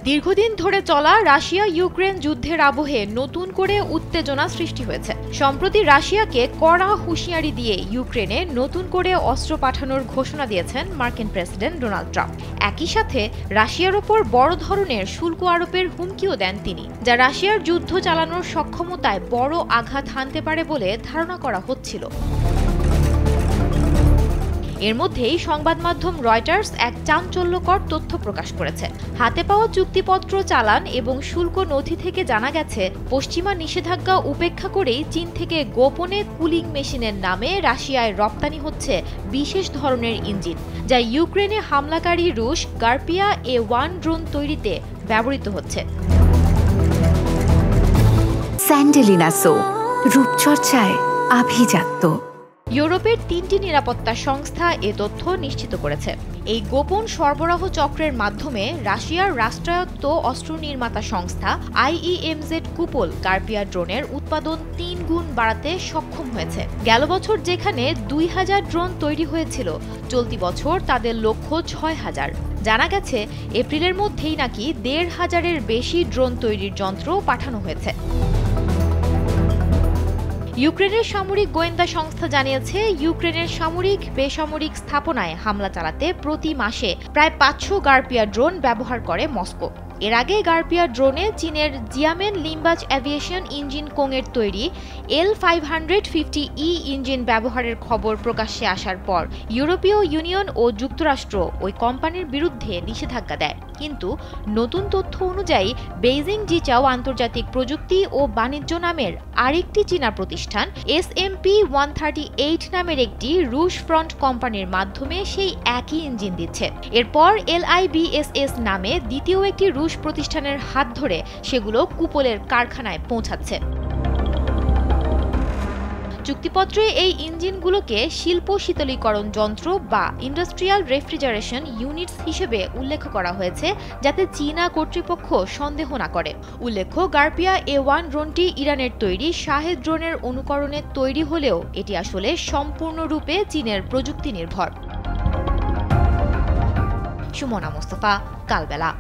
দীর্ঘদিন ধরে চলা রাশিয়া ইউক্রেন যুদ্ধের আবহে নতুন করে উত্তেজনা সৃষ্টি হয়েছে। সম্প্রতি রাশিয়াকে কড়া হুঁশিয়ারি দিয়ে ইউক্রেনে নতুন করে অস্ত্র পাঠানোর ঘোষণা দিয়েছেন মার্কিন প্রেসিডেন্ট ডোনাল্ড ট্রাম্প। একই সাথে রাশিয়ার ওপর বড় ধরনের শুল্ক আরোপের হুমকিও দেন তিনি, যা রাশিয়ার যুদ্ধ চালানোর সক্ষমতায় বড় আঘাত হানতে পারে বলে ধারণা করা হচ্ছিল। এর মধ্যেই সংবাদ মাধ্যম রয়টার্স এক চাঞ্চল্যকর তথ্য প্রকাশ করেছে। হাতে পাওয়া চুক্তিপত্র, চালান এবং শুল্ক নথি থেকে জানা গেছে, পশ্চিমা নিষেধাজ্ঞা উপেক্ষা করেই চীন থেকে গোপনে কুলিং মেশিনের নামে রাশিয়ায় রপ্তানি হচ্ছে বিশেষ ধরনের ইঞ্জিন, যা ইউক্রেনে হামলাকারী রুশ গার্পিয়া A1 ড্রোন তৈরিতে ব্যবহৃত হচ্ছে। স্যান্ডেলিনা সো, রূপচর্চায় আভিজাত্য। ইউরোপের 3টি নিরাপত্তা সংস্থা এ তথ্য নিশ্চিত করেছে। এই গোপন সরবরাহ চক্রের মাধ্যমে রাশিয়ার রাষ্ট্রায়ত্ত অস্ত্র নির্মাতা সংস্থা IEMZ কুপল গার্পিয়া ড্রোনের উৎপাদন 3 গুণ বাড়াতে সক্ষম হয়েছে। গেল বছর যেখানে 2000 ড্রোন তৈরি হয়েছিল, চলতি বছর তাদের লক্ষ্য 6000। জানা গেছে, এপ্রিলের মধ্যেই নাকি 1500-এর বেশি ড্রোন তৈরির যন্ত্র পাঠানো হয়েছে। ইউক্রেনের সামরিক গোয়েন্দা সংস্থা জানিয়েছে, ইউক্রেনের সামরিক বেসামরিক স্থাপনায় হামলা চালাতে প্রতি মাসে প্রায় 500 গার্পিয়া ড্রোন ব্যবহার করে মস্কো। এর আগে গার্পিয়া ড্রোনে চীনের জিয়ামেন লিম্বাজ অ্যাভিয়েশন ইঞ্জিন কোংয়ের তৈরি L550E ইঞ্জিন ব্যবহারের খবর প্রকাশ্যে আসার পর ইউরোপীয় ইউনিয়ন ও যুক্তরাষ্ট্র ওই কোম্পানির বিরুদ্ধে নিষেধাজ্ঞা দেয়। কিন্তু নতুন তথ্য অনুযায়ী বেইজিং জিচাও আন্তর্জাতিক প্রযুক্তি ও বাণিজ্য নামের আরেকটি চীনা প্রতিষ্ঠান SMP-138 নামের একটি রুশ ফ্রন্ট কোম্পানির মাধ্যমে সেই একই ইঞ্জিন দিচ্ছে। এরপর LIBSS নামে দ্বিতীয় একটি রুশ প্রতিষ্ঠানের হাত ধরে সেগুলো কুপলের কারখানায় পৌঁছাচ্ছে। চুক্তিপত্রে এই ইঞ্জিনগুলোকে শিল্প শীতলীকরণ যন্ত্র বা ইন্ডাস্ট্রিয়াল রেফ্রিজারেশন ইউনিটস হিসেবে উল্লেখ করা হয়েছে, যাতে চীনা কর্তৃপক্ষ সন্দেহ না করে। উল্লেখ্য, গার্পিয়া A1 ড্রোনটি ইরানের তৈরি শাহেদ ড্রোনের অনুকরণে তৈরি হলেও এটি আসলে সম্পূর্ণরূপে চীনের প্রযুক্তি নির্ভর। সুমনা মোস্তফা, কালবেলা।